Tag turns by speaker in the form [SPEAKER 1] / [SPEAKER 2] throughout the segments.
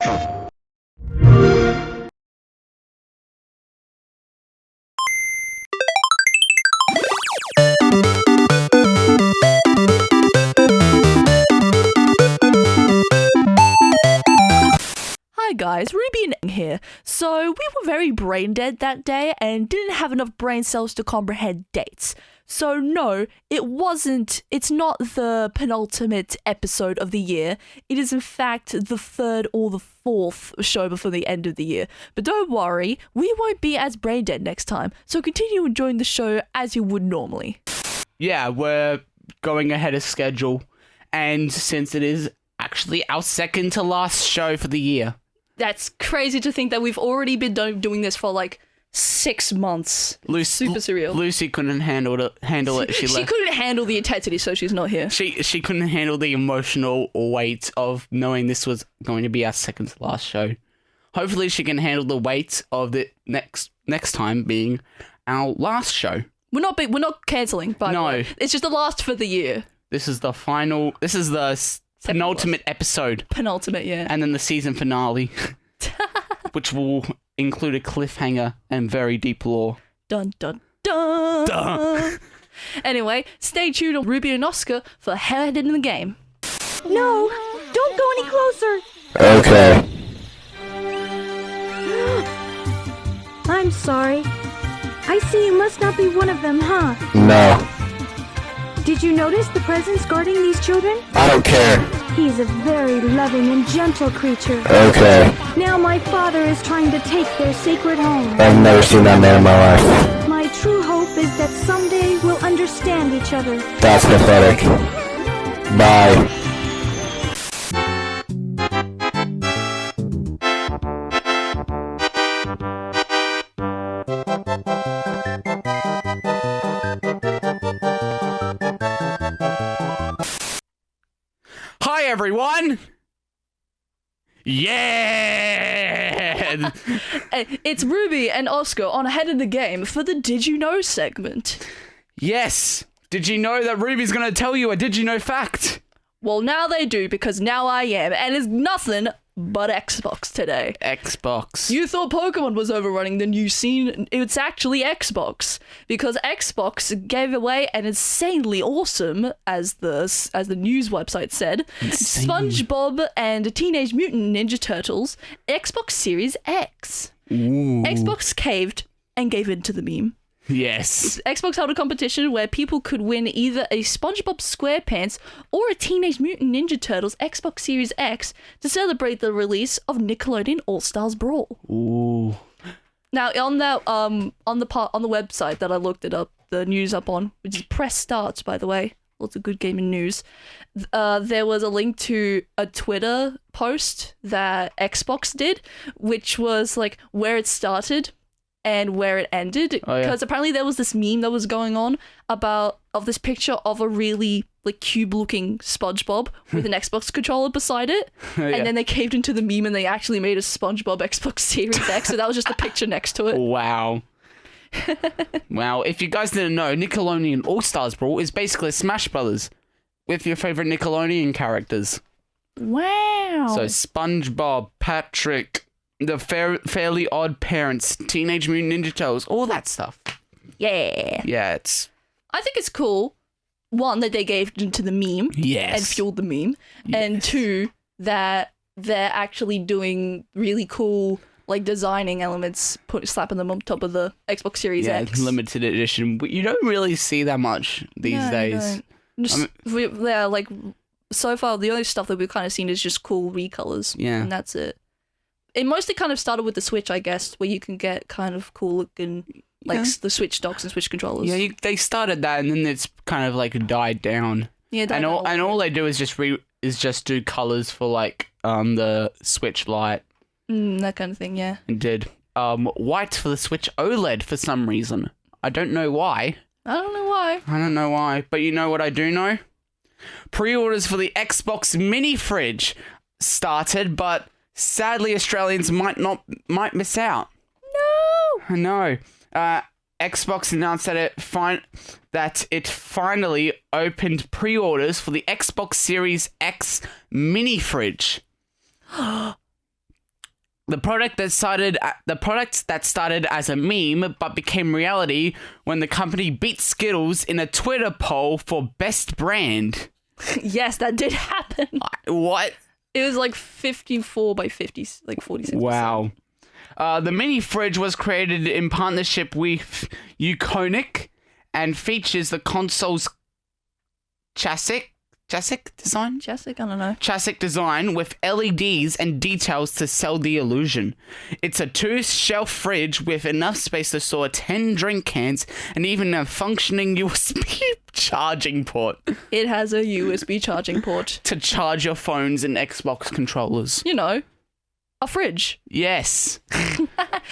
[SPEAKER 1] Hi guys, Ruby and here. So we were very brain dead that day and didn't have enough brain cells to comprehend dates. So no, it's not the penultimate episode of the year. It is in fact the third or the fourth show before the end of the year. But don't worry, we won't be as brain dead next time. So continue enjoying the show as you would normally.
[SPEAKER 2] Yeah, we're going ahead of schedule. And since it is actually our second to last show for the year.
[SPEAKER 1] That's crazy to think that we've already been doing this for like 6 months. Super surreal.
[SPEAKER 2] Lucy couldn't handle it. She
[SPEAKER 1] couldn't handle the intensity, so she's not here.
[SPEAKER 2] She couldn't handle the emotional weight of knowing this was going to be our second to last show. Hopefully she can handle the weight of the next time being our last show.
[SPEAKER 1] We're not cancelling, but no, it's just the last for the year.
[SPEAKER 2] This is the final. This is the penultimate episode.
[SPEAKER 1] Penultimate, yeah.
[SPEAKER 2] And then the season finale, which will include a cliffhanger and very deep lore.
[SPEAKER 1] Dun, dun, dun. Dun. Anyway, stay tuned on Ruby and Oscar for Head in the Game.
[SPEAKER 3] No, don't go any closer.
[SPEAKER 4] Okay.
[SPEAKER 3] I'm sorry. I see you must not be one of them, huh?
[SPEAKER 4] No.
[SPEAKER 3] Did you notice the presence guarding these children?
[SPEAKER 4] I don't care.
[SPEAKER 3] He's a very loving and gentle creature.
[SPEAKER 4] Okay.
[SPEAKER 3] Now my father is trying to take their sacred home.
[SPEAKER 4] I've never seen that man in my life.
[SPEAKER 3] My true hope is that someday we'll understand each other.
[SPEAKER 4] That's pathetic. Bye.
[SPEAKER 2] Hi everyone! Yeah!
[SPEAKER 1] It's Ruby and Oscar on Ahead in the Game for the Did You Know segment.
[SPEAKER 2] Yes! Did you know that Ruby's gonna tell you a Did You Know fact?
[SPEAKER 1] Well, now they do, because now I am, and it's nothing but Xbox today.
[SPEAKER 2] Xbox.
[SPEAKER 1] You thought Pokemon was overrunning the new scene. It's actually Xbox, because Xbox gave away an insanely awesome, as the news website said, SpongeBob and Teenage Mutant Ninja Turtles Xbox Series X.
[SPEAKER 2] Ooh.
[SPEAKER 1] Xbox caved and gave in to the meme.
[SPEAKER 2] Yes.
[SPEAKER 1] Xbox held a competition where people could win either a SpongeBob SquarePants or a Teenage Mutant Ninja Turtles Xbox Series X to celebrate the release of Nickelodeon All-Stars Brawl.
[SPEAKER 2] Ooh.
[SPEAKER 1] Now on that on the website that I looked the news up on, which is Press Starts, by the way, lots of good gaming news. There was a link to a Twitter post that Xbox did, which was like where it started and where it ended, because apparently there was this meme that was going on of this picture of a really like cube looking SpongeBob with an Xbox controller beside it, and then they caved into the meme and they actually made a SpongeBob Xbox Series X, so that was just the picture next to it.
[SPEAKER 2] Wow. Wow, if you guys didn't know, Nickelodeon All-Stars Brawl is basically Smash Brothers with your favorite Nickelodeon characters.
[SPEAKER 1] Wow.
[SPEAKER 2] So SpongeBob, Patrick, the Fairly Odd Parents, Teenage Mutant Ninja Turtles, all that stuff.
[SPEAKER 1] Yeah.
[SPEAKER 2] Yeah,
[SPEAKER 1] I think it's cool. One, that they gave into the meme.
[SPEAKER 2] Yes.
[SPEAKER 1] And fueled the meme.
[SPEAKER 2] Yes.
[SPEAKER 1] And two, that they're actually doing really cool like designing elements, slapping them on top of the Xbox Series X.
[SPEAKER 2] Yeah, limited edition. But you don't really see that much these days.
[SPEAKER 1] Like so far, the only stuff that we've kind of seen is just cool recolors.
[SPEAKER 2] Yeah.
[SPEAKER 1] And that's it. It mostly kind of started with the Switch, I guess, where you can get kind of cool looking, like the Switch docks and Switch controllers.
[SPEAKER 2] Yeah, they started that, and then it's kind of like died down.
[SPEAKER 1] Yeah,
[SPEAKER 2] and all they do is just do colors for like the Switch Lite.
[SPEAKER 1] That kind of thing, yeah.
[SPEAKER 2] And did white for the Switch OLED for some reason. I don't know why.
[SPEAKER 1] I don't know why.
[SPEAKER 2] But you know what I do know? Pre-orders for the Xbox Mini Fridge started, but sadly Australians might miss out.
[SPEAKER 1] No.
[SPEAKER 2] I know. Xbox announced that it finally opened pre-orders for the Xbox Series X Mini Fridge. The product that started as a meme but became reality when the company beat Skittles in a Twitter poll for best brand.
[SPEAKER 1] Yes, that did happen.
[SPEAKER 2] What?
[SPEAKER 1] It was like 54 by 50, like 46%.
[SPEAKER 2] Wow. The mini fridge was created in partnership with Uconic and features the console's chassis design?
[SPEAKER 1] Jessic, I don't know.
[SPEAKER 2] Chassis design with LEDs and details to sell the illusion. It's a 2-shelf fridge with enough space to store 10 drink cans and even a functioning USB charging port.
[SPEAKER 1] It has a USB charging port.
[SPEAKER 2] To charge your phones and Xbox controllers.
[SPEAKER 1] You know, a fridge.
[SPEAKER 2] Yes.
[SPEAKER 1] I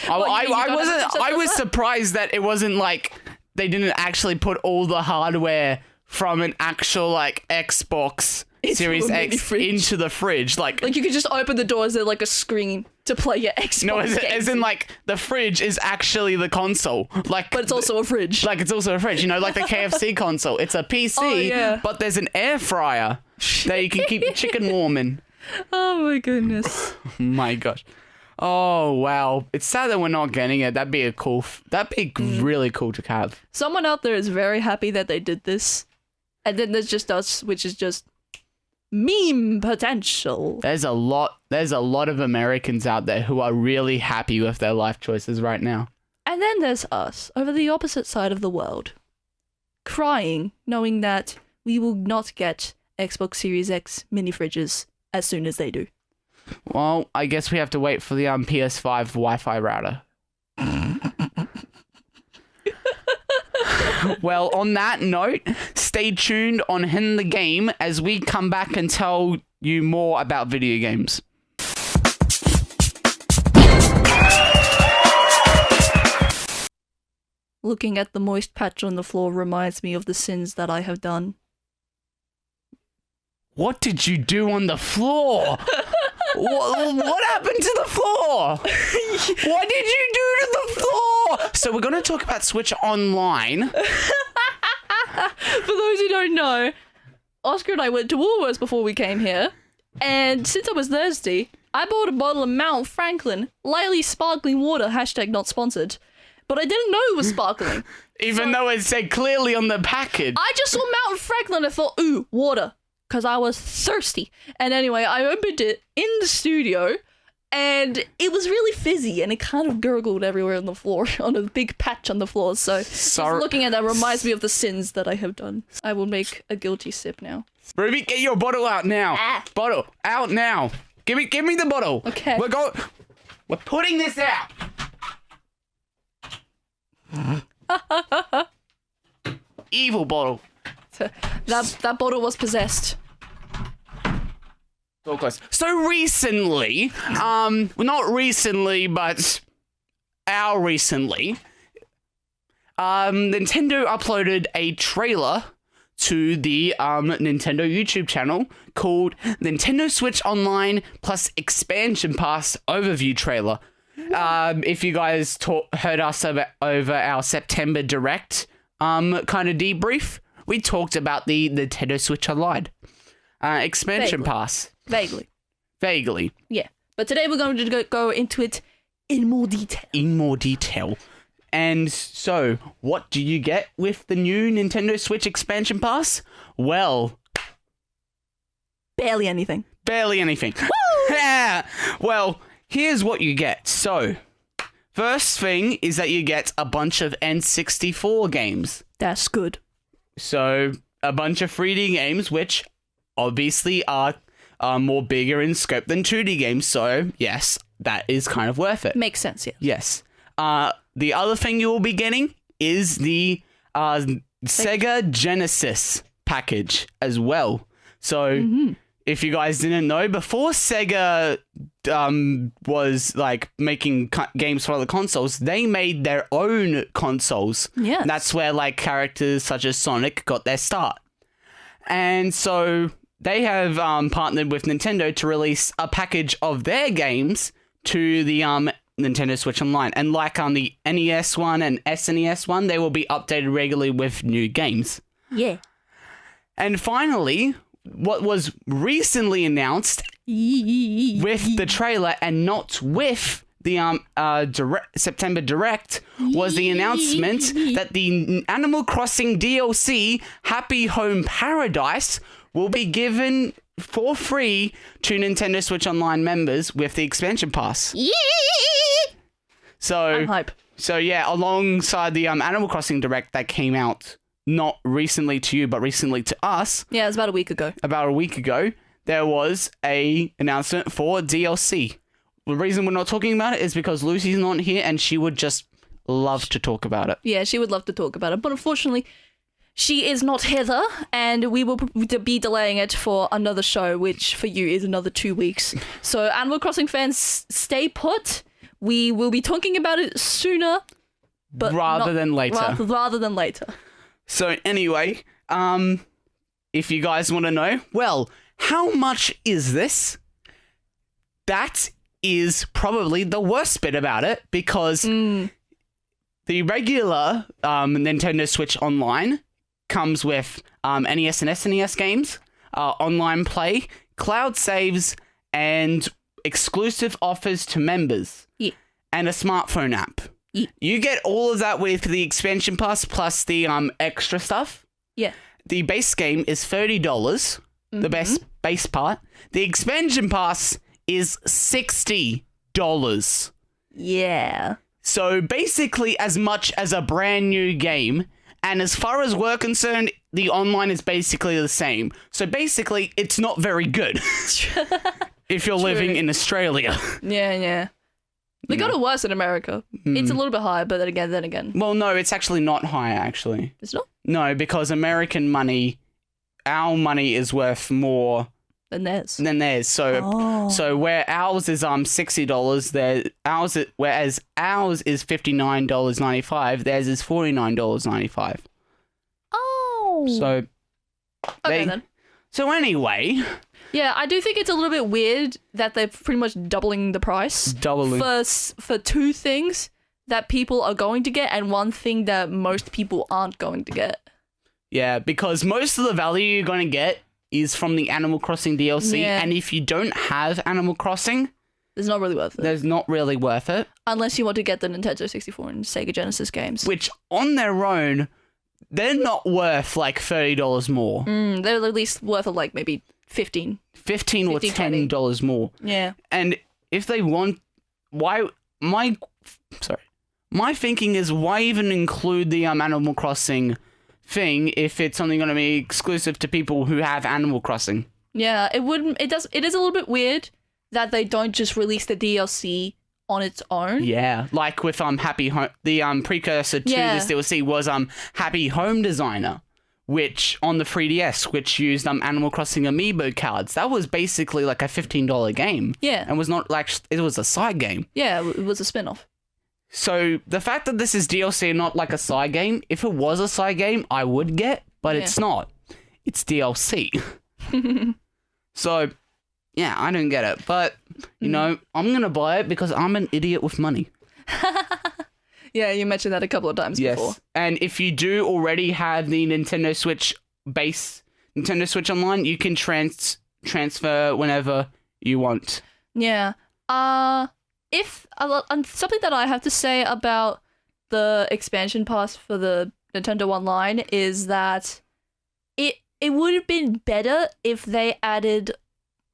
[SPEAKER 2] I was surprised that it wasn't like they didn't actually put all the hardware from an actual like Xbox Series X into the fridge. Like
[SPEAKER 1] you could just open the door as there like a screen to play your Xbox
[SPEAKER 2] no,
[SPEAKER 1] games.
[SPEAKER 2] as in like the fridge is actually the console. Like,
[SPEAKER 1] but it's also a fridge.
[SPEAKER 2] Like it's also a fridge. You know, like the KFC console. It's a PC, but there's an air fryer that you can keep your chicken warming.
[SPEAKER 1] Oh my goodness.
[SPEAKER 2] My gosh. Oh wow. It's sad that we're not getting it. That'd be really cool to have.
[SPEAKER 1] Someone out there is very happy that they did this. And then there's just us, which is just meme potential.
[SPEAKER 2] There's a lot of Americans out there who are really happy with their life choices right now.
[SPEAKER 1] And then there's us, over the opposite side of the world, crying, knowing that we will not get Xbox Series X mini fridges as soon as they do.
[SPEAKER 2] Well, I guess we have to wait for the PS5 Wi-Fi router. Well, on that note, stay tuned on In the Game as we come back and tell you more about video games.
[SPEAKER 1] Looking at the moist patch on the floor reminds me of the sins that I have done.
[SPEAKER 2] What did you do on the floor? What happened to the floor? What did you do to the floor? So we're going to talk about Switch Online.
[SPEAKER 1] For those who don't know, Oscar and I went to Woolworths before we came here, and since I was thirsty, I bought a bottle of Mount Franklin lightly sparkling water, hashtag not sponsored, but I didn't know it was sparkling.
[SPEAKER 2] Even though it said clearly on the package.
[SPEAKER 1] I just saw Mount Franklin and I thought, ooh, water. Because I was thirsty. And anyway, I opened it in the studio, and it was really fizzy, and it kind of gurgled everywhere on the floor, on a big patch on the floor. So just looking at that reminds me of the sins that I have done. I will make a guilty sip now.
[SPEAKER 2] Ruby, get your bottle out now. Bottle out now. Give me the bottle.
[SPEAKER 1] Okay.
[SPEAKER 2] We're putting this out. Evil bottle.
[SPEAKER 1] That bottle was possessed.
[SPEAKER 2] So close. So recently, well, not recently, but recently, Nintendo uploaded a trailer to the Nintendo YouTube channel called Nintendo Switch Online plus Expansion Pass Overview Trailer. If you guys heard us over our September Direct kind of debrief, we talked about the Nintendo Switch Online expansion pass. Vaguely.
[SPEAKER 1] Yeah. But today we're going to go into it in more detail.
[SPEAKER 2] And so, what do you get with the new Nintendo Switch expansion pass? Well,
[SPEAKER 1] barely anything.
[SPEAKER 2] Woo! Yeah. Well, here's what you get. So, first thing is that you get a bunch of N64 games.
[SPEAKER 1] That's good.
[SPEAKER 2] So, a bunch of 3D games, which obviously are more bigger in scope than 2D games. So, yes, that is kind of worth it.
[SPEAKER 1] Makes sense, yeah.
[SPEAKER 2] Yes. The other thing you will be getting is the Sega Genesis package as well. So, if you guys didn't know, before Sega was like making games for other consoles, they made their own consoles.
[SPEAKER 1] Yeah,
[SPEAKER 2] that's where like characters such as Sonic got their start. And so they have partnered with Nintendo to release a package of their games to the Nintendo Switch Online. And like on the NES one and SNES one, they will be updated regularly with new games.
[SPEAKER 1] Yeah.
[SPEAKER 2] And finally, what was recently announced with the trailer and not with the September Direct was the announcement that the Animal Crossing DLC Happy Home Paradise will be given for free to Nintendo Switch Online members with the expansion pass.
[SPEAKER 1] I'm hype.
[SPEAKER 2] So yeah, alongside the Animal Crossing Direct that came out not recently to you, but recently to us.
[SPEAKER 1] Yeah, it was about a week ago.
[SPEAKER 2] There was a announcement for DLC. The reason we're not talking about it is because Lucy's not here and she would just love to talk about it.
[SPEAKER 1] Yeah, she would love to talk about it, but unfortunately, she is not Heather, and we will be delaying it for another show, which for you is another 2 weeks. So Animal Crossing fans, stay put. We will be talking about it sooner, but
[SPEAKER 2] rather than later.
[SPEAKER 1] Rather than later.
[SPEAKER 2] So anyway, if you guys want to know, well, how much is this? That is probably the worst bit about it, because the regular Nintendo Switch Online comes with NES and SNES games, online play, cloud saves, and exclusive offers to members, and a smartphone app. You get all of that with the expansion pass plus the extra stuff.
[SPEAKER 1] Yeah.
[SPEAKER 2] The base game is $30, the base part. The expansion pass is $60.
[SPEAKER 1] Yeah.
[SPEAKER 2] So basically as much as a brand new game. And as far as we're concerned, the online is basically the same. So basically, it's not very good if you're living in Australia.
[SPEAKER 1] Yeah. They got it worse in America. It's a little bit higher, but then again.
[SPEAKER 2] Well, no, it's actually not higher, actually.
[SPEAKER 1] It's not?
[SPEAKER 2] No, because American money, our money is worth more
[SPEAKER 1] than theirs.
[SPEAKER 2] So where ours is $60, whereas ours is $59.95, theirs is $49.95.
[SPEAKER 1] Oh.
[SPEAKER 2] So
[SPEAKER 1] okay then.
[SPEAKER 2] So anyway,
[SPEAKER 1] yeah, I do think it's a little bit weird that they're pretty much doubling the price. For two things that people are going to get and one thing that most people aren't going to get.
[SPEAKER 2] Yeah, because most of the value you're going to get is from the Animal Crossing DLC, and if you don't have Animal Crossing,
[SPEAKER 1] it's not really worth it.
[SPEAKER 2] There's not really worth it.
[SPEAKER 1] Unless you want to get the Nintendo 64 and Sega Genesis games.
[SPEAKER 2] Which, on their own, they're not worth like $30 more.
[SPEAKER 1] They're at least worth like maybe $15
[SPEAKER 2] or $10 more.
[SPEAKER 1] Yeah.
[SPEAKER 2] And if they want, my thinking is, why even include the Animal Crossing thing if it's only going to be exclusive to people who have Animal Crossing?
[SPEAKER 1] Yeah, it is a little bit weird that they don't just release the DLC on its own.
[SPEAKER 2] Yeah, like with Happy Home, the precursor to this DLC was Happy Home Designer, which on the 3DS, which used Animal Crossing amiibo cards. That was basically like a $15 game.
[SPEAKER 1] Yeah.
[SPEAKER 2] And was not like, it was a side game.
[SPEAKER 1] Yeah, it was a spin-off. So
[SPEAKER 2] the fact that this is DLC and not like a side game, if it was a side game, I would get, but it's not. It's DLC. So, yeah, I don't get it. But, you know, I'm going to buy it because I'm an idiot with money.
[SPEAKER 1] Yeah, you mentioned that a couple of times before.
[SPEAKER 2] And if you do already have the Nintendo Switch Online, you can transfer whenever you want.
[SPEAKER 1] Yeah. Something that I have to say about the expansion pass for the Nintendo Online is that it would have been better if they added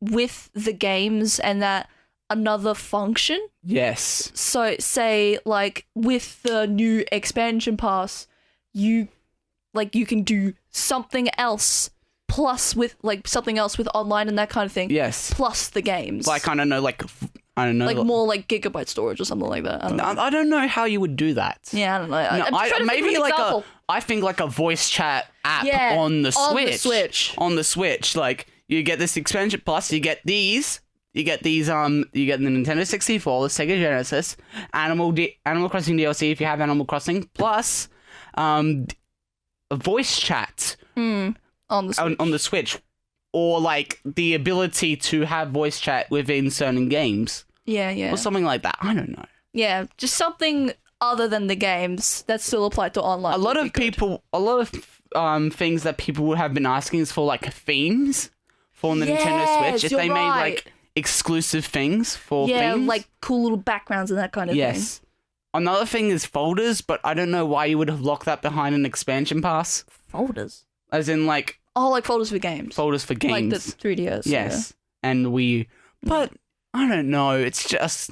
[SPEAKER 1] with the games and that another function.
[SPEAKER 2] Yes.
[SPEAKER 1] So say like with the new expansion pass, you can do something else plus with like something else with online and that kind of thing.
[SPEAKER 2] Yes.
[SPEAKER 1] Plus the games.
[SPEAKER 2] Like I don't know.
[SPEAKER 1] Like more like gigabyte storage or something like that.
[SPEAKER 2] I don't know how you would do that.
[SPEAKER 1] Yeah, I don't know.
[SPEAKER 2] Maybe like I think like a voice chat app on the Switch. Like you get this expansion plus, you get these, you get the Nintendo 64, the Sega Genesis, Animal Crossing DLC if you have Animal Crossing, plus a voice chat
[SPEAKER 1] on the Switch.
[SPEAKER 2] Or, like, the ability to have voice chat within certain games.
[SPEAKER 1] Yeah.
[SPEAKER 2] Or something like that. I don't know.
[SPEAKER 1] Yeah, just something other than the games that still apply to online.
[SPEAKER 2] A lot of things that people would have been asking is for, like, themes for the Nintendo Switch. exclusive things for
[SPEAKER 1] Yeah,
[SPEAKER 2] things.
[SPEAKER 1] like cool little backgrounds and that kind of thing.
[SPEAKER 2] Yes. Another thing is folders, but I don't know why you would have locked that behind an expansion pass.
[SPEAKER 1] Folders.
[SPEAKER 2] As in, like,
[SPEAKER 1] Oh, like folders for games.
[SPEAKER 2] folders for games.
[SPEAKER 1] Like the 3DS.
[SPEAKER 2] Yes. And but I don't know. It's just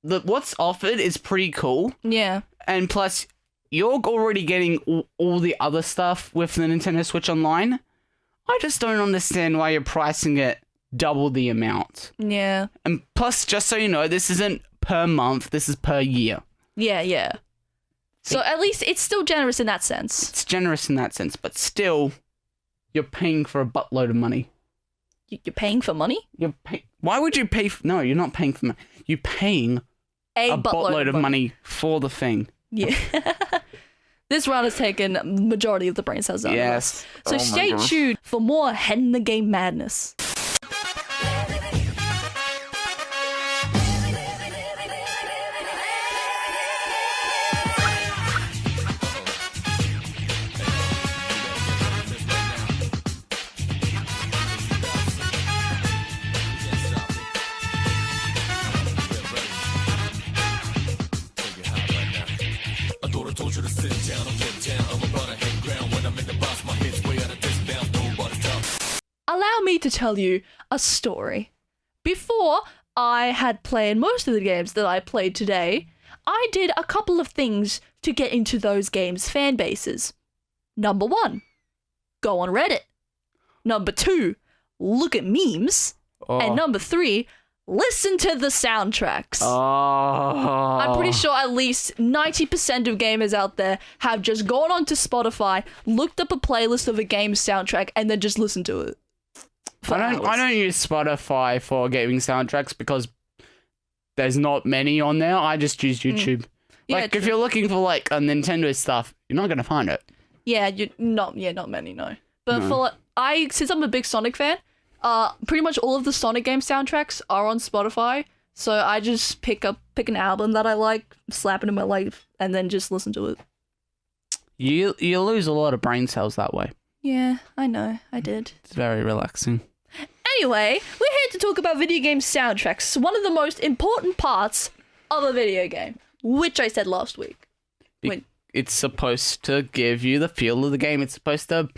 [SPEAKER 2] what's offered is pretty cool.
[SPEAKER 1] Yeah.
[SPEAKER 2] And plus, you're already getting all the other stuff with the Nintendo Switch Online. I just don't understand why you're pricing it double the amount.
[SPEAKER 1] Yeah.
[SPEAKER 2] And plus, just so you know, this isn't per month. This is per year.
[SPEAKER 1] Yeah, yeah. So at least it's still generous in that sense.
[SPEAKER 2] It's generous in that sense, but still, you're paying for a buttload of money.
[SPEAKER 1] You're paying for money?
[SPEAKER 2] Why would you pay? No, you're not paying for money. You're paying
[SPEAKER 1] A
[SPEAKER 2] buttload of money for the thing.
[SPEAKER 1] Yeah. This round has taken majority of the brain cells out of us.
[SPEAKER 2] Yes.
[SPEAKER 1] So stay tuned for more Head in the Game madness. Allow me to tell you a story. Before I had played most of the games that I played today, I did a couple of things to get into those games' fan bases. Number 1, go on Reddit. Number 2, look at memes.
[SPEAKER 2] Oh.
[SPEAKER 1] And number 3, listen to the soundtracks.
[SPEAKER 2] Oh.
[SPEAKER 1] I'm pretty sure at least 90% of gamers out there have just gone onto Spotify, looked up a playlist of a game's soundtrack, and then just listened to it.
[SPEAKER 2] I don't use Spotify for gaming soundtracks because there's not many on there. I just use YouTube.
[SPEAKER 1] Yeah,
[SPEAKER 2] Like, if you're looking for, like, a Nintendo stuff, you're not going to find it.
[SPEAKER 1] Yeah, not many, no. But since I'm a big Sonic fan, pretty much all of the Sonic game soundtracks are on Spotify. So I just pick an album that I like, slap it in my life, and then just listen to it.
[SPEAKER 2] You lose a lot of brain cells that way.
[SPEAKER 1] Yeah, I know, I did.
[SPEAKER 2] It's very relaxing.
[SPEAKER 1] Anyway, we're here to talk about video game soundtracks, one of the most important parts of a video game, which I said last week.
[SPEAKER 2] It's supposed to give you the feel of the game. It's supposed to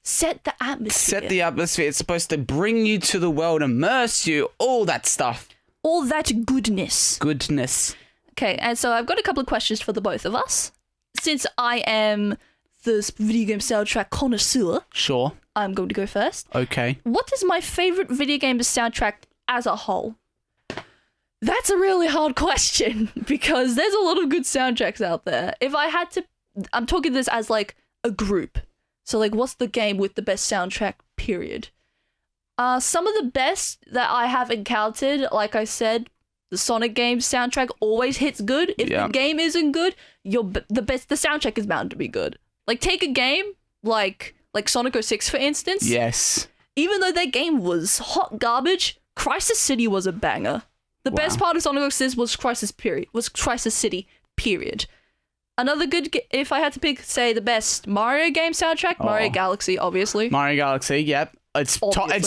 [SPEAKER 1] set the atmosphere.
[SPEAKER 2] It's supposed to bring you to the world, immerse you, all that stuff.
[SPEAKER 1] All that goodness. Okay, and so I've got a couple of questions for the both of us. Since I am the video game soundtrack connoisseur,
[SPEAKER 2] Sure.
[SPEAKER 1] I'm going to go first.
[SPEAKER 2] Okay.
[SPEAKER 1] What is my favorite video game soundtrack as a whole? That's a really hard question because there's a lot of good soundtracks out there. If I had to, I'm talking this as like a group. So like, what's the game with the best soundtrack, period? Some of the best that I have encountered, like I said, the Sonic game soundtrack always hits good. If the game isn't good, the soundtrack is bound to be good. Like, take a game like Sonic 06, for instance.
[SPEAKER 2] Yes.
[SPEAKER 1] Even though that game was hot garbage, Crisis City was a banger. The best part of Sonic 06 was Crisis City, period. Another good, if I had to pick, say, the best Mario game soundtrack, Mario Galaxy, obviously.
[SPEAKER 2] Mario Galaxy, yep. It's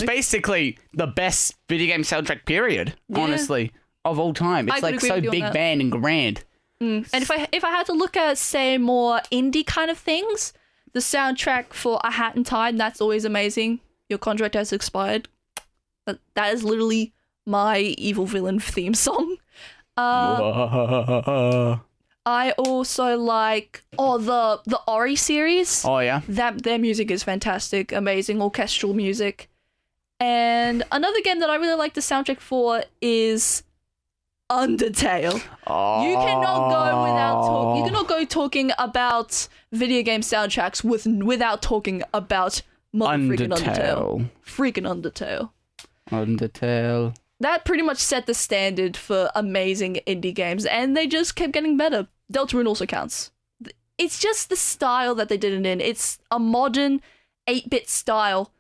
[SPEAKER 2] basically the best video game soundtrack, period, honestly, of all time. It's like so big band and grand.
[SPEAKER 1] And if I had to look at, say, more indie kind of things, the soundtrack for A Hat in Time, that's always amazing. Your contract has expired. That is literally my evil villain theme song. I also like the Ori series.
[SPEAKER 2] Oh yeah.
[SPEAKER 1] Their music is fantastic, amazing orchestral music. And another game that I really like the soundtrack for is Undertale. You cannot go talking about video game soundtracks without talking about Undertale. Freaking Undertale. That pretty much set the standard for amazing indie games, and they just kept getting better. Deltarune also counts. It's just the style that they did it in. It's a modern 8-bit style,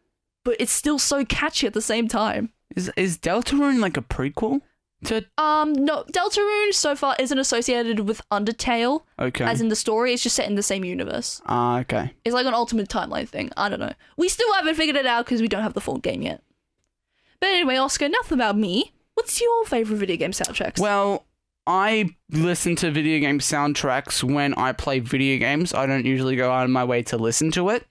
[SPEAKER 1] but it's still so catchy at the same time.
[SPEAKER 2] Is Deltarune like a prequel to?
[SPEAKER 1] No, Deltarune so far isn't associated with Undertale.
[SPEAKER 2] Okay.
[SPEAKER 1] As in the story, it's just set in the same universe.
[SPEAKER 2] Okay.
[SPEAKER 1] It's like an ultimate timeline thing. I don't know. We still haven't figured it out because we don't have the full game yet. But anyway, Oscar, enough about me. What's your favorite video game soundtracks?
[SPEAKER 2] Well, I listen to video game soundtracks when I play video games. I don't usually go out of my way to listen to it,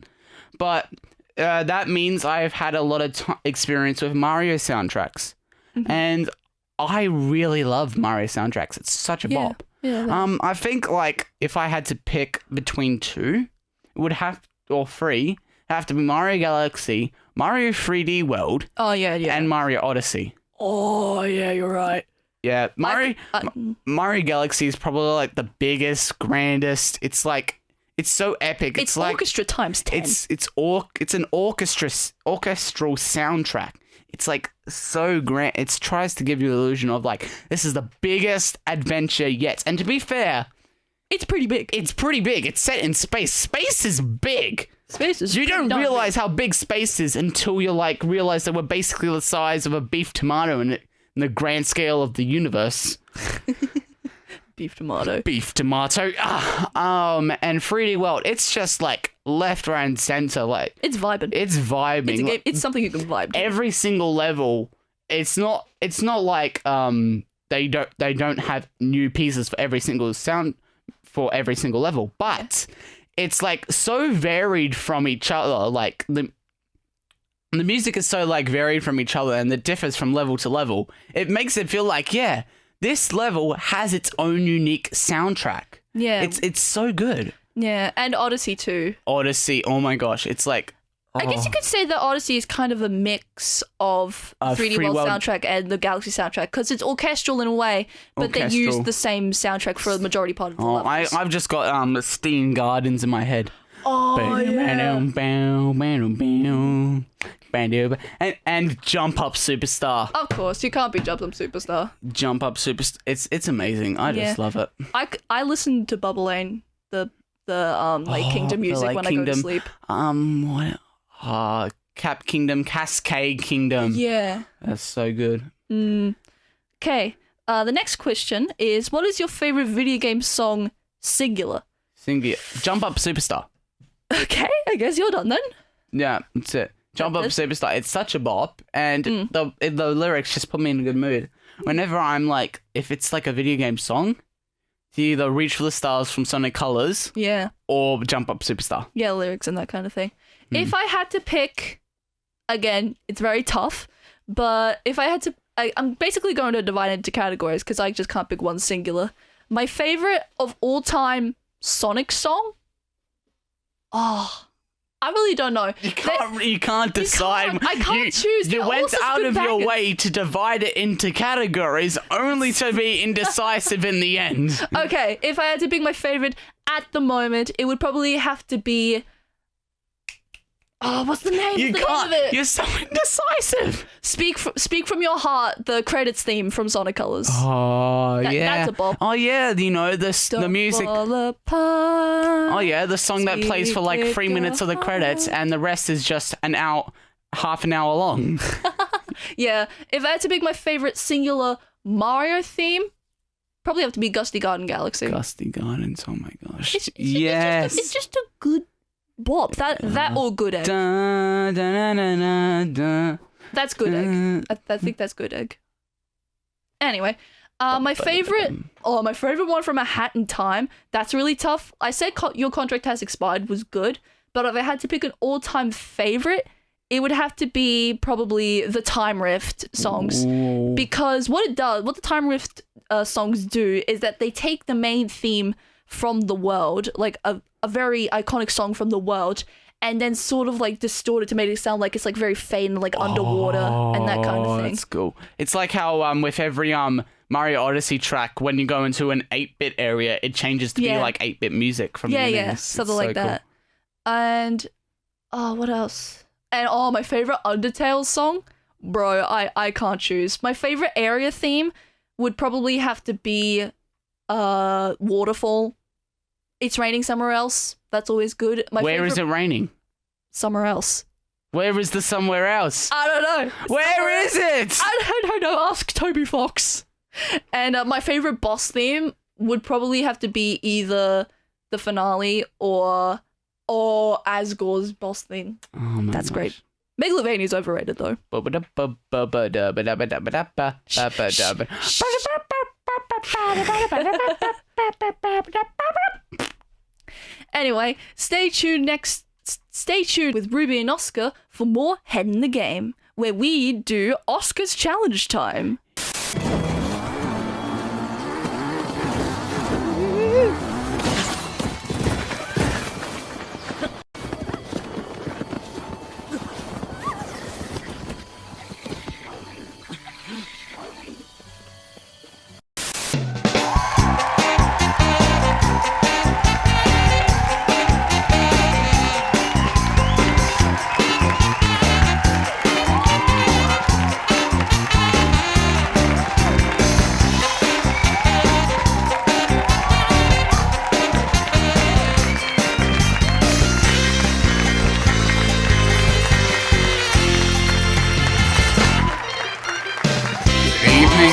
[SPEAKER 2] but that means I've had a lot of experience with Mario soundtracks, and I really love Mario soundtracks. It's such a bop.
[SPEAKER 1] Yeah.
[SPEAKER 2] I think like if I had to pick between two, it would have or three have to be Mario Galaxy, Mario 3D World,
[SPEAKER 1] Oh yeah.
[SPEAKER 2] and Mario Odyssey.
[SPEAKER 1] Oh yeah, you're right.
[SPEAKER 2] Yeah, Mario Galaxy is probably like the biggest, grandest. It's like it's so epic.
[SPEAKER 1] It's
[SPEAKER 2] like
[SPEAKER 1] orchestra times 10.
[SPEAKER 2] It's an orchestral soundtrack. It's like so grand. It tries to give you the illusion of like this is the biggest adventure yet. And to be fair,
[SPEAKER 1] it's pretty big.
[SPEAKER 2] it's pretty big. It's set in space. Space is big.
[SPEAKER 1] Space is
[SPEAKER 2] You
[SPEAKER 1] pretty
[SPEAKER 2] don't
[SPEAKER 1] darn
[SPEAKER 2] realize how big space is until you like realize that we're basically the size of a beef tomato in the grand scale of the universe.
[SPEAKER 1] big. Beef tomato.
[SPEAKER 2] Beef tomato. And 3D World. It's just like left, right, and center. Like
[SPEAKER 1] It's vibing.
[SPEAKER 2] it's vibing.
[SPEAKER 1] It's a game. It's something you can vibe to.
[SPEAKER 2] Every single level. It's not like they don't have new pieces for every single sound for every single level, but it's like so varied from each other. Like the music is so like varied from each other, and it differs from level to level. It makes it feel like this level has its own unique soundtrack.
[SPEAKER 1] Yeah.
[SPEAKER 2] It's so good.
[SPEAKER 1] Yeah, and Odyssey too.
[SPEAKER 2] Odyssey, oh my gosh, it's like
[SPEAKER 1] I guess you could say that Odyssey is kind of a mix of 3D
[SPEAKER 2] 3D
[SPEAKER 1] World
[SPEAKER 2] World
[SPEAKER 1] soundtrack and the Galaxy soundtrack because it's orchestral in a way, but they use
[SPEAKER 2] Orchestral.
[SPEAKER 1] the same soundtrack for the majority part of the
[SPEAKER 2] oh,
[SPEAKER 1] levels.
[SPEAKER 2] I've just got Steam Gardens in my head.
[SPEAKER 1] Oh, yeah.
[SPEAKER 2] And Jump Up Superstar.
[SPEAKER 1] Of course, you can't be Jump Up Superstar.
[SPEAKER 2] Jump Up Superstar. It's amazing. I just love it.
[SPEAKER 1] I listen to Bubble Lane, the Lake Kingdom
[SPEAKER 2] the
[SPEAKER 1] music
[SPEAKER 2] Lake
[SPEAKER 1] when I go to
[SPEAKER 2] Kingdom.
[SPEAKER 1] sleep.
[SPEAKER 2] What? Cap Kingdom, Cascade Kingdom.
[SPEAKER 1] Yeah.
[SPEAKER 2] That's so good.
[SPEAKER 1] Okay. The next question is, what is your favorite video game song, singular?
[SPEAKER 2] Singular. Jump Up Superstar.
[SPEAKER 1] Okay, I guess you're done then.
[SPEAKER 2] Yeah, that's it. Jump Up
[SPEAKER 1] That's
[SPEAKER 2] Superstar. It's such a bop, and the lyrics just put me in a good mood. Whenever I'm like, if it's like a video game song, to either Reach for the Stars from Sonic Colors
[SPEAKER 1] Yeah.
[SPEAKER 2] or Jump Up Superstar.
[SPEAKER 1] Yeah, lyrics and that kind of thing. If I had to pick, again, it's very tough, but if I had to, I'm basically going to divide it into categories because I just can't pick one singular. My favorite of all time Sonic song? Oh, I really don't know.
[SPEAKER 2] You can't decide.
[SPEAKER 1] I can't choose.
[SPEAKER 2] You
[SPEAKER 1] They're all
[SPEAKER 2] went
[SPEAKER 1] such
[SPEAKER 2] out
[SPEAKER 1] good
[SPEAKER 2] of your
[SPEAKER 1] bangers.
[SPEAKER 2] way to divide it into categories only to be indecisive in the end.
[SPEAKER 1] Okay, if I had to pick my favorite at the moment, it would probably have to be. Oh, what's the name?
[SPEAKER 2] You
[SPEAKER 1] What's the name
[SPEAKER 2] can't.
[SPEAKER 1] of it?
[SPEAKER 2] You're so indecisive.
[SPEAKER 1] Speak from your heart. The credits theme from Sonic Colors.
[SPEAKER 2] Oh
[SPEAKER 1] That's a bop.
[SPEAKER 2] Oh yeah, you know the music.
[SPEAKER 1] Fall apart.
[SPEAKER 2] Oh yeah, the song that plays for like 3 minutes of the credits, and the rest is just half an hour long.
[SPEAKER 1] Yeah, if I had to pick my favorite singular Mario theme, probably have to be Gusty Garden Galaxy.
[SPEAKER 2] Gusty Gardens. Oh my gosh.
[SPEAKER 1] It's just a good bop. That or Good Egg.
[SPEAKER 2] Dun, dun, dun, dun, dun.
[SPEAKER 1] That's Good Egg. I think that's Good Egg. Anyway, my favorite one from A Hat in Time. That's really tough. I said Your Contract Has Expired was good, but if I had to pick an all-time favorite, it would have to be probably the Time Rift songs.
[SPEAKER 2] Ooh.
[SPEAKER 1] Because what the Time Rift songs do is that they take the main theme from the world, like a very iconic song from the world, and then sort of like distort it to make it sound like it's like very faint, like underwater and that kind of thing.
[SPEAKER 2] That's cool. It's like how with every Mario Odyssey track, when you go into an 8-bit area, it changes to be like 8-bit music from the beginning.
[SPEAKER 1] Something like that. And what else? And my favorite Undertale song, bro, I can't choose. My favorite area theme would probably have to be Waterfall. It's Raining Somewhere Else. That's always good.
[SPEAKER 2] Where is it raining?
[SPEAKER 1] Somewhere else.
[SPEAKER 2] Where is the somewhere else?
[SPEAKER 1] I don't know.
[SPEAKER 2] Where is it?
[SPEAKER 1] I don't know. Ask Toby Fox. And my favorite boss theme would probably have to be either the finale or Asgore's boss theme.
[SPEAKER 2] Oh my
[SPEAKER 1] That's
[SPEAKER 2] gosh.
[SPEAKER 1] great. Megalovania's overrated though. Anyway, stay tuned with Ruby and Oscar for more Head in the Game, where we do Oscar's challenge time.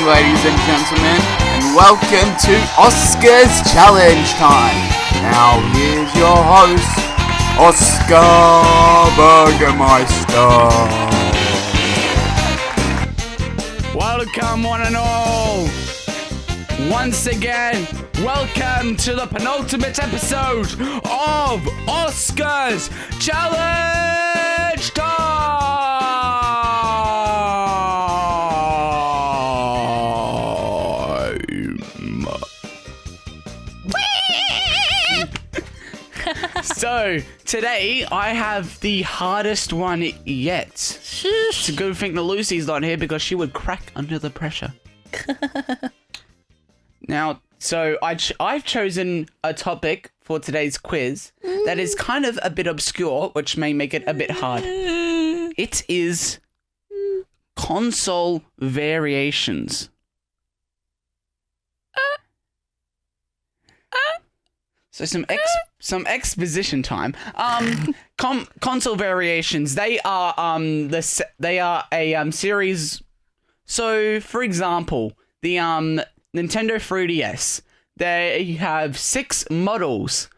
[SPEAKER 2] Ladies and gentlemen, and welcome to Oscar's Challenge Time. Now here's your host, Oscar Burgermeister. Welcome one and all. Once again, welcome to the penultimate episode of Oscar's Challenge Time. So, today I have the hardest one yet. It's a good thing that Lucy's not here because she would crack under the pressure. Now, so I've chosen a topic for today's quiz that is kind of a bit obscure, which may make it a bit hard. It is console variations. So some exposition time. Console variations. They are a series. So, for example, the Nintendo 3DS. They have 6 models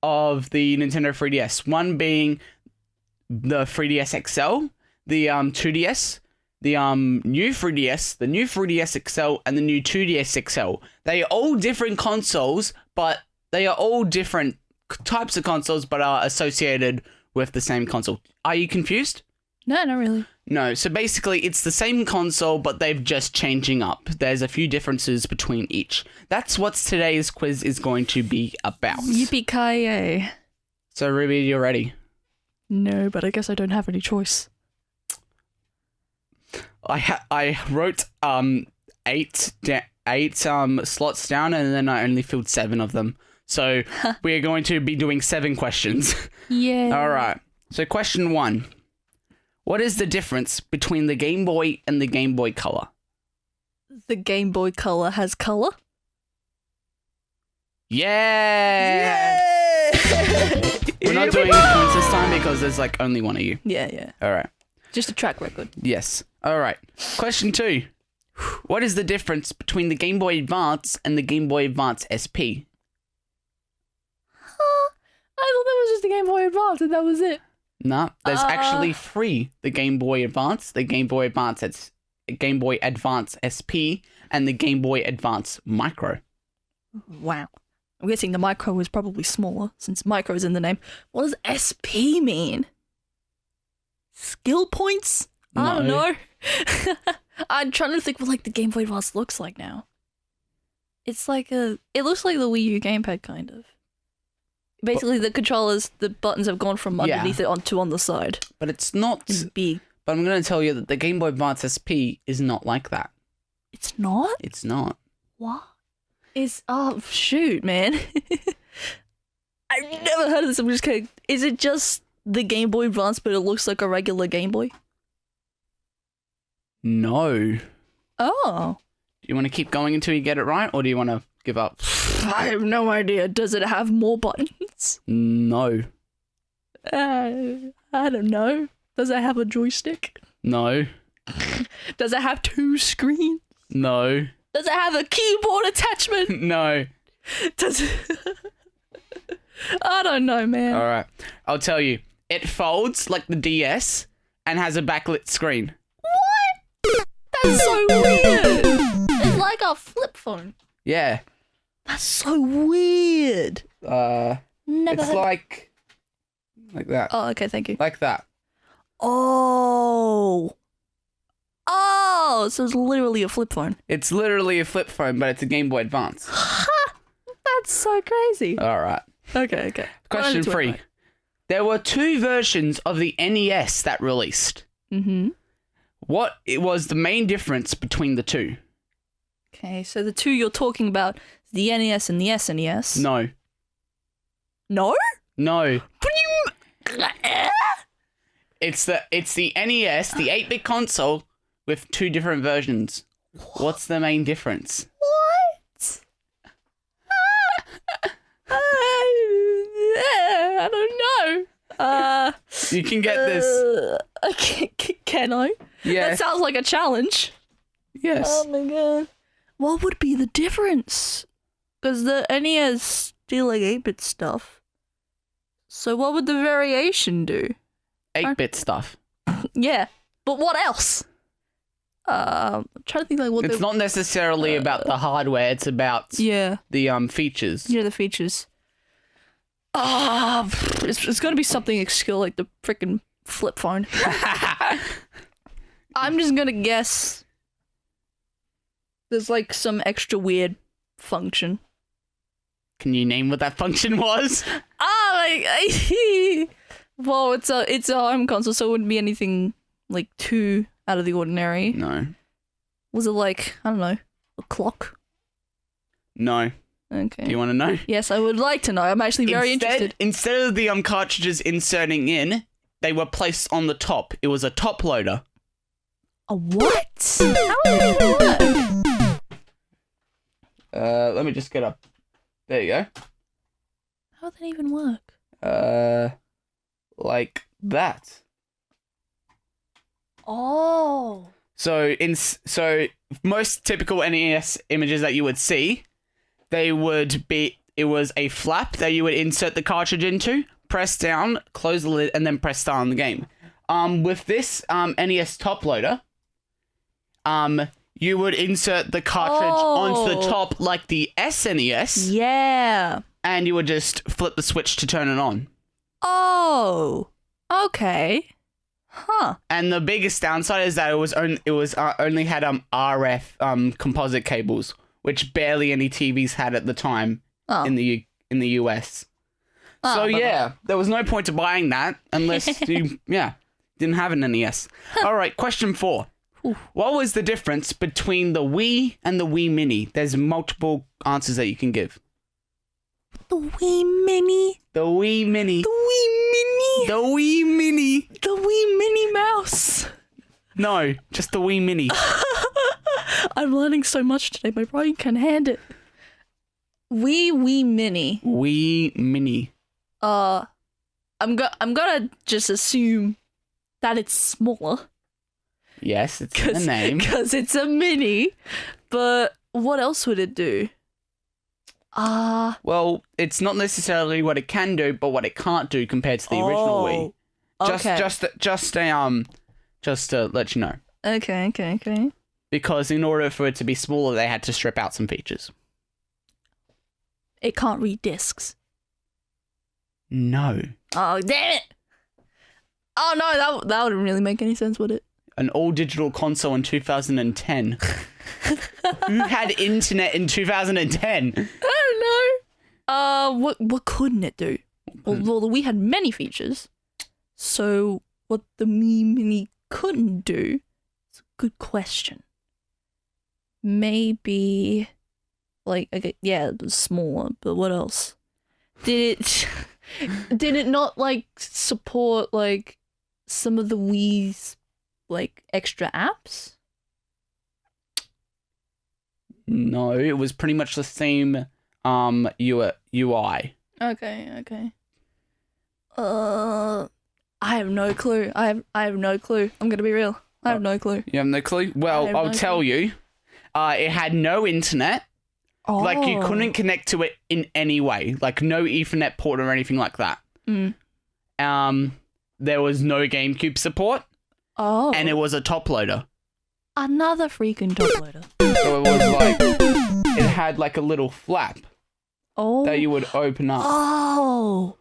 [SPEAKER 2] of the Nintendo 3DS. One being the 3DS XL, the 2DS, the new 3DS, the new 3DS XL, and the new 2DS XL. They are all different consoles, but they are all different types of consoles, but are associated with the same console. Are you confused?
[SPEAKER 1] No, not really.
[SPEAKER 2] No, so basically it's the same console, but they've just changing up. There's a few differences between each. That's what today's quiz is going to be about.
[SPEAKER 1] Yippee-ki-yay.
[SPEAKER 2] So Ruby, you're ready?
[SPEAKER 1] No, but I guess I don't have any choice.
[SPEAKER 2] I wrote 8 slots down, and then I only filled 7 of them. So we are going to be doing 7 questions.
[SPEAKER 1] Yeah.
[SPEAKER 2] All right. So question 1. What is the difference between the Game Boy and the Game Boy Color?
[SPEAKER 1] The Game Boy Color has color?
[SPEAKER 2] Yeah! We're not doing points this time because there's like only one of you.
[SPEAKER 1] Yeah.
[SPEAKER 2] All right.
[SPEAKER 1] Just a track record.
[SPEAKER 2] Yes. All right. Question 2. What is the difference between the Game Boy Advance and the Game Boy Advance SP?
[SPEAKER 1] I thought that was just the Game Boy Advance and that was it.
[SPEAKER 2] No, there's actually 3. The Game Boy Advance, the Game Boy Advance SP, and the Game Boy Advance Micro.
[SPEAKER 1] Wow. I'm guessing the Micro is probably smaller since Micro is in the name. What does SP mean? Skill points?
[SPEAKER 2] No.
[SPEAKER 1] I don't know. I'm trying to think what like the Game Boy Advance looks like now. It looks like the Wii U gamepad kind of. Basically, the controllers, the buttons have gone from underneath it onto on the side.
[SPEAKER 2] But it's not.
[SPEAKER 1] It's big.
[SPEAKER 2] But I'm going to tell you that the Game Boy Advance SP is not like that.
[SPEAKER 1] It's not?
[SPEAKER 2] It's not.
[SPEAKER 1] What? Oh, shoot, man. I've never heard of this. I'm just kidding. Is it just the Game Boy Advance, but it looks like a regular Game Boy?
[SPEAKER 2] No.
[SPEAKER 1] Oh.
[SPEAKER 2] Do you want to keep going until you get it right, or do you want to give up?
[SPEAKER 1] I have no idea. Does it have more buttons?
[SPEAKER 2] No.
[SPEAKER 1] I don't know. Does it have a joystick?
[SPEAKER 2] No.
[SPEAKER 1] Does it have 2 screens?
[SPEAKER 2] No.
[SPEAKER 1] Does it have a keyboard attachment?
[SPEAKER 2] No.
[SPEAKER 1] Does it... I don't know, man.
[SPEAKER 2] All right. I'll tell you. It folds like the DS, and has a backlit screen.
[SPEAKER 1] What? That's so weird. It's like a flip phone.
[SPEAKER 2] Yeah.
[SPEAKER 1] That's so weird. Never
[SPEAKER 2] It's
[SPEAKER 1] heard.
[SPEAKER 2] like that.
[SPEAKER 1] Oh, okay, thank you.
[SPEAKER 2] Like that.
[SPEAKER 1] Oh, so it's literally a flip phone.
[SPEAKER 2] It's literally a flip phone, but it's a Game Boy Advance.
[SPEAKER 1] That's so crazy.
[SPEAKER 2] All right.
[SPEAKER 1] Okay.
[SPEAKER 2] Question 3. There were 2 versions of the NES that released.
[SPEAKER 1] Mm-hmm.
[SPEAKER 2] What was the main difference between the 2?
[SPEAKER 1] Okay, so the 2 you're talking about, the NES and the SNES.
[SPEAKER 2] No.
[SPEAKER 1] No?
[SPEAKER 2] No.
[SPEAKER 1] But you...
[SPEAKER 2] It's the NES, the 8-bit console, with 2 different versions. What's the main difference?
[SPEAKER 1] What? I don't know.
[SPEAKER 2] You can get this.
[SPEAKER 1] Can I?
[SPEAKER 2] Yes.
[SPEAKER 1] That sounds like a challenge.
[SPEAKER 2] Yes.
[SPEAKER 1] Oh my god. What would be the difference? Because the NES do like 8-bit stuff. So what would the variation do?
[SPEAKER 2] 8-bit stuff.
[SPEAKER 1] Yeah, but what else? I'm trying to think like what
[SPEAKER 2] It's not necessarily about the hardware, it's about
[SPEAKER 1] the
[SPEAKER 2] features.
[SPEAKER 1] the features. It's gonna be something obscure like the freaking flip phone. I'm just gonna guess there's like some extra weird function.
[SPEAKER 2] Can you name what that function was?
[SPEAKER 1] Well, it's a home console, so it wouldn't be anything like too out of the ordinary.
[SPEAKER 2] No.
[SPEAKER 1] Was it like, I don't know, a clock?
[SPEAKER 2] No.
[SPEAKER 1] Okay.
[SPEAKER 2] Do you want to know?
[SPEAKER 1] Yes, I would like to know. I'm actually very interested.
[SPEAKER 2] Instead of the cartridges inserting in, they were placed on the top. It was a top loader.
[SPEAKER 1] A what? How would that even work?
[SPEAKER 2] Let me just get up. There you go.
[SPEAKER 1] How would that even work?
[SPEAKER 2] Like that.
[SPEAKER 1] Oh.
[SPEAKER 2] So most typical NES images that you would see, it was a flap that you would insert the cartridge into, press down, close the lid, and then press start on the game. With this NES top loader, you would insert the cartridge onto the top like the SNES.
[SPEAKER 1] Yeah.
[SPEAKER 2] And you would just flip the switch to turn it on.
[SPEAKER 1] Oh. Okay. Huh.
[SPEAKER 2] And the biggest downside is that it only had RF composite cables, which barely any TVs had at the time in the US. So yeah, there was no point to buying that unless you didn't have an NES. All right, question 4. What was the difference between the Wii and the Wii Mini? There's multiple answers that you can give.
[SPEAKER 1] The Wii Mini.
[SPEAKER 2] The Wii Mini.
[SPEAKER 1] The Wii Mini.
[SPEAKER 2] The Wii Mini.
[SPEAKER 1] The Wii Mini Mouse.
[SPEAKER 2] No, just the Wii Mini.
[SPEAKER 1] I'm learning so much today. My brain can hand it. Wii Mini.
[SPEAKER 2] Wii Mini.
[SPEAKER 1] I'm gonna just assume that it's smaller.
[SPEAKER 2] Yes, it's in the name.
[SPEAKER 1] Because it's a mini. But what else would it do?
[SPEAKER 2] Well, it's not necessarily what it can do, but what it can't do compared to the original Wii.
[SPEAKER 1] Okay.
[SPEAKER 2] Just to let you know.
[SPEAKER 1] Okay.
[SPEAKER 2] Because in order for it to be smaller, they had to strip out some features.
[SPEAKER 1] It can't read discs.
[SPEAKER 2] No.
[SPEAKER 1] Oh, damn it! Oh no, that wouldn't really make any sense, would it?
[SPEAKER 2] An all-digital console in 2010. Who had internet in 2010?
[SPEAKER 1] I don't know. What couldn't it do? Well, the Wii had many features. So what the Wii Mini couldn't do? It's a good question. Maybe, like, okay, yeah, it was smaller, but what else? Did it not like support like some of the Wii's like extra apps?
[SPEAKER 2] No, it was pretty much the same UI.
[SPEAKER 1] Okay. I have no clue. I have no clue. I'm gonna be real. I have no clue.
[SPEAKER 2] You have no clue? Well, I'll tell you. It had no internet.
[SPEAKER 1] Oh.
[SPEAKER 2] Like, you couldn't connect to it in any way. Like, no Ethernet port or anything like that. There was no GameCube support.
[SPEAKER 1] Oh.
[SPEAKER 2] and it was a top loader.
[SPEAKER 1] Another freaking top loader.
[SPEAKER 2] So it was like, it had like a little flap
[SPEAKER 1] Oh.
[SPEAKER 2] that you would open up.
[SPEAKER 1] Oh.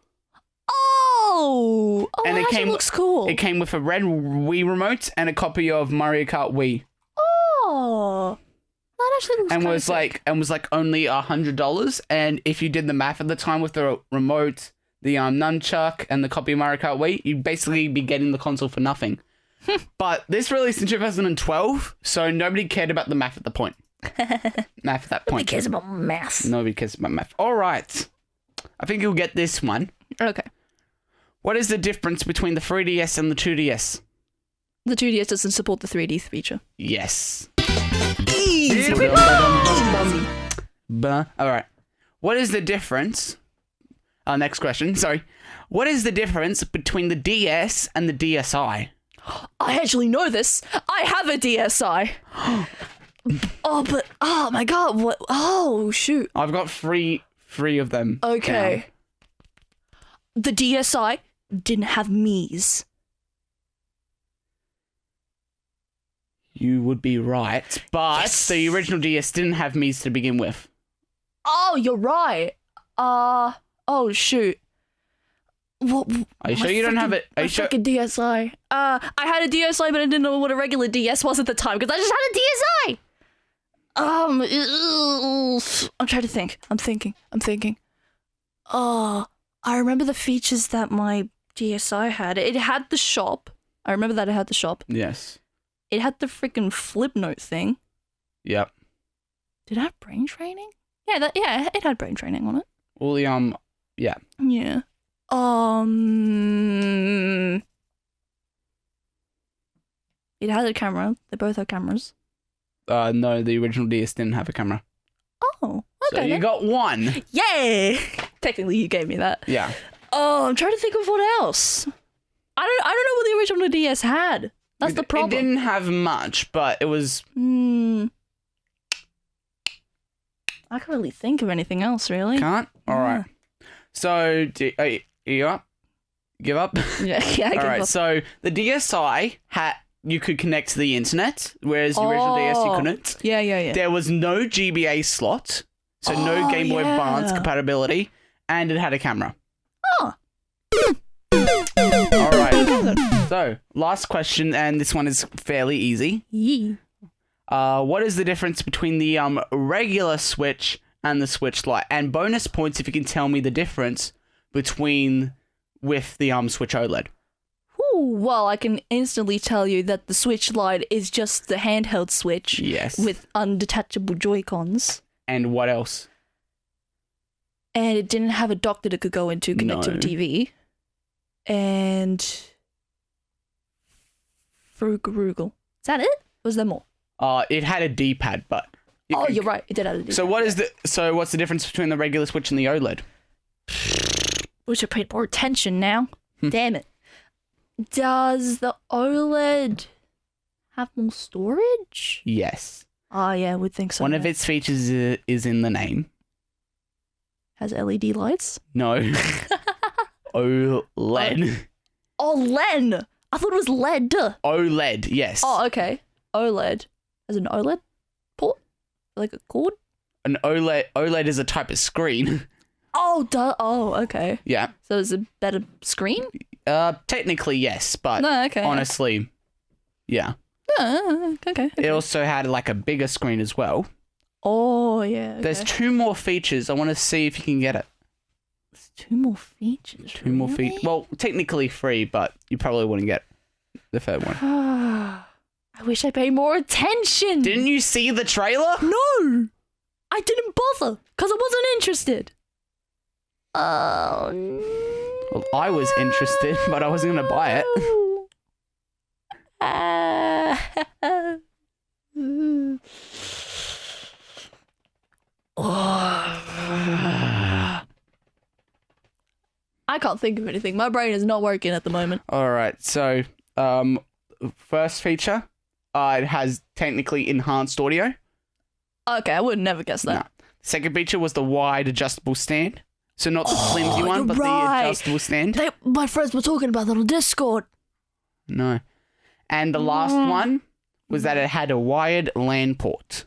[SPEAKER 1] Oh. Oh,
[SPEAKER 2] And
[SPEAKER 1] that
[SPEAKER 2] it
[SPEAKER 1] actually
[SPEAKER 2] came-
[SPEAKER 1] looks cool.
[SPEAKER 2] It came with a red Wii remote and a copy of Mario Kart Wii.
[SPEAKER 1] Oh. That actually looks
[SPEAKER 2] And
[SPEAKER 1] kinda
[SPEAKER 2] was
[SPEAKER 1] sick.
[SPEAKER 2] like only $100. And if you did the math at the time with the remote, the nunchuck, and the copy of Mario Kart Wii, you'd basically be getting the console for nothing. But this released in 2012, so nobody cared about the math at the point. Math at that point.
[SPEAKER 1] Nobody cares about math.
[SPEAKER 2] Nobody cares about math. All right. I think you'll get this one.
[SPEAKER 1] Okay.
[SPEAKER 2] What is the difference between the 3DS and the 2DS?
[SPEAKER 1] The 2DS doesn't support the 3D feature.
[SPEAKER 2] Yes.
[SPEAKER 1] Easy.
[SPEAKER 2] All right. What is the difference? Next question. Sorry. What is the difference between the DS and the DSi?
[SPEAKER 1] I actually know this. I have a DSi. Oh my god, what? Oh, shoot.
[SPEAKER 2] I've got three of them.
[SPEAKER 1] Okay.
[SPEAKER 2] down.
[SPEAKER 1] The DSi didn't have Mii's.
[SPEAKER 2] You would be right, but
[SPEAKER 1] Yes.
[SPEAKER 2] the original DS didn't have Mii's to begin with.
[SPEAKER 1] Oh, you're right. Oh, shoot. What?
[SPEAKER 2] Are you sure you don't have it? Are you sure?
[SPEAKER 1] Freaking DSi. I had a DSi, but I didn't know what a regular DS was at the time because I just had a DSi. I'm trying to think. I'm thinking. I remember the features that my DSi had. It had the shop. I remember that it had the shop.
[SPEAKER 2] Yes.
[SPEAKER 1] It had the freaking flip note thing.
[SPEAKER 2] Yep.
[SPEAKER 1] Did it have brain training? Yeah, it had brain training on it.
[SPEAKER 2] All the yeah.
[SPEAKER 1] Yeah. It had a camera. They both had cameras.
[SPEAKER 2] No, the original DS didn't have a camera.
[SPEAKER 1] Oh, okay.
[SPEAKER 2] So you
[SPEAKER 1] then.
[SPEAKER 2] got one.
[SPEAKER 1] Yay! Technically, you gave me that.
[SPEAKER 2] Yeah.
[SPEAKER 1] Oh, I'm trying to think of what else. I don't know what the original DS had. That's the problem.
[SPEAKER 2] It didn't have much, but it was.
[SPEAKER 1] I can't really think of anything else, really.
[SPEAKER 2] Can't? All right. So, are you up? Give up?
[SPEAKER 1] Yeah, I give
[SPEAKER 2] All right.
[SPEAKER 1] up.
[SPEAKER 2] So the DSi you could connect to the internet, whereas the original DS you couldn't.
[SPEAKER 1] Yeah.
[SPEAKER 2] There was no GBA slot, so no
[SPEAKER 1] Oh,
[SPEAKER 2] Game Boy
[SPEAKER 1] yeah.
[SPEAKER 2] Advance compatibility, and it had a camera.
[SPEAKER 1] Oh.
[SPEAKER 2] All right. So last question, and this one is fairly easy.
[SPEAKER 1] Yee.
[SPEAKER 2] What is the difference between the regular Switch and the Switch Lite? And bonus points if you can tell me the difference between with the Switch OLED.
[SPEAKER 1] Ooh, well, I can instantly tell you that the Switch Lite is just the handheld Switch
[SPEAKER 2] Yes.
[SPEAKER 1] with undetachable Joy-Cons.
[SPEAKER 2] And what else?
[SPEAKER 1] And it didn't have a dock that it could go into connect to a
[SPEAKER 2] No.
[SPEAKER 1] TV. And Frugal. Is that it? Or was there more?
[SPEAKER 2] It had a D-pad, but
[SPEAKER 1] You're right. It did have a D-pad.
[SPEAKER 2] So what's the difference between the regular Switch and the OLED?
[SPEAKER 1] We should pay more attention now. Damn it. Does the OLED have more storage?
[SPEAKER 2] Yes.
[SPEAKER 1] Oh, yeah, I would think so.
[SPEAKER 2] One of its features is in the name.
[SPEAKER 1] Has LED lights?
[SPEAKER 2] No. OLED.
[SPEAKER 1] Oh, LEN! I thought it was LED.
[SPEAKER 2] OLED, yes.
[SPEAKER 1] Oh, okay. OLED. As an OLED port? Like a cord?
[SPEAKER 2] An OLED is a type of screen.
[SPEAKER 1] Oh, duh. Oh, okay.
[SPEAKER 2] Yeah.
[SPEAKER 1] So it's a better screen?
[SPEAKER 2] Technically, yes, but
[SPEAKER 1] No, okay.
[SPEAKER 2] honestly, yeah.
[SPEAKER 1] Okay.
[SPEAKER 2] It also had like a bigger screen as well.
[SPEAKER 1] Oh, yeah. Okay.
[SPEAKER 2] There's 2 more features. I want to see if you can get it.
[SPEAKER 1] There's 2 more features.
[SPEAKER 2] 2 more features. Well, technically 3, but you probably wouldn't get the third one.
[SPEAKER 1] I wish I paid more attention.
[SPEAKER 2] Didn't you see the trailer?
[SPEAKER 1] No! I didn't bother because I wasn't interested. Oh, no.
[SPEAKER 2] Well, I was interested, but I wasn't going to buy it.
[SPEAKER 1] I can't think of anything. My brain is not working at the moment.
[SPEAKER 2] All right. So, first feature, it has technically enhanced audio.
[SPEAKER 1] Okay, I would never guess that.
[SPEAKER 2] No. Second feature was the wide adjustable stand. So not the flimsy one,
[SPEAKER 1] you're
[SPEAKER 2] but
[SPEAKER 1] right.
[SPEAKER 2] the adjustable stand.
[SPEAKER 1] My friends were talking about that on Discord.
[SPEAKER 2] No. And the last one was that it had a wired LAN port.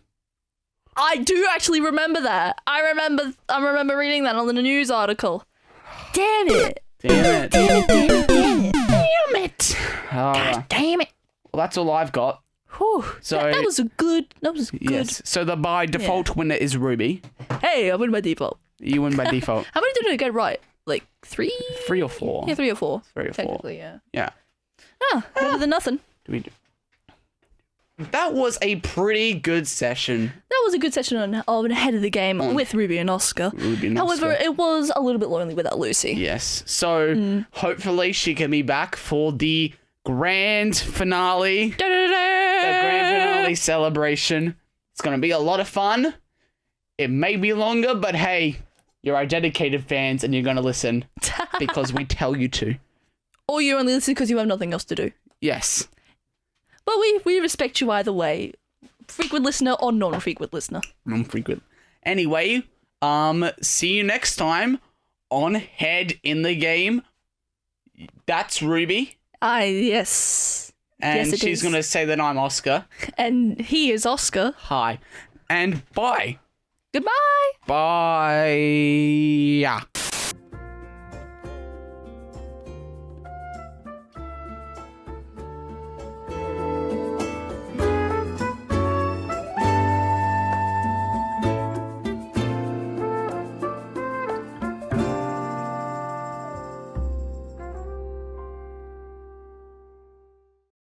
[SPEAKER 1] I do actually remember that. I remember reading that on the news article. Damn it.
[SPEAKER 2] Damn it.
[SPEAKER 1] Damn it, damn it, damn it.
[SPEAKER 2] Damn it.
[SPEAKER 1] God damn it.
[SPEAKER 2] Well, that's all I've got.
[SPEAKER 1] Whew.
[SPEAKER 2] So
[SPEAKER 1] that was good.
[SPEAKER 2] Yes. So the by default winner is Ruby.
[SPEAKER 1] Hey, I win by default.
[SPEAKER 2] You win by default.
[SPEAKER 1] How many did I get right? Like 3?
[SPEAKER 2] 3 or 4.
[SPEAKER 1] Yeah, 3 or 4.
[SPEAKER 2] 3 or 4.
[SPEAKER 1] Technically, yeah.
[SPEAKER 2] Yeah.
[SPEAKER 1] Ah, better than nothing.
[SPEAKER 2] That was a pretty good session.
[SPEAKER 1] That was a good session on Head of the Game with Ruby and Oscar. However, it was a little bit lonely without Lucy.
[SPEAKER 2] Yes. So hopefully she can be back for the grand finale. The grand finale celebration. It's going to be a lot of fun. It may be longer, but hey, you're our dedicated fans and you're going to listen because we tell you to.
[SPEAKER 1] Or you only listen because you have nothing else to do.
[SPEAKER 2] Yes.
[SPEAKER 1] But we respect you either way. Frequent listener or non-frequent listener.
[SPEAKER 2] Non-frequent. Anyway, see you next time on Head in the Game. That's Ruby.
[SPEAKER 1] Yes.
[SPEAKER 2] And
[SPEAKER 1] yes,
[SPEAKER 2] she's going to say that I'm Oscar.
[SPEAKER 1] And he is Oscar.
[SPEAKER 2] Hi. And bye.
[SPEAKER 1] Goodbye.
[SPEAKER 2] Bye.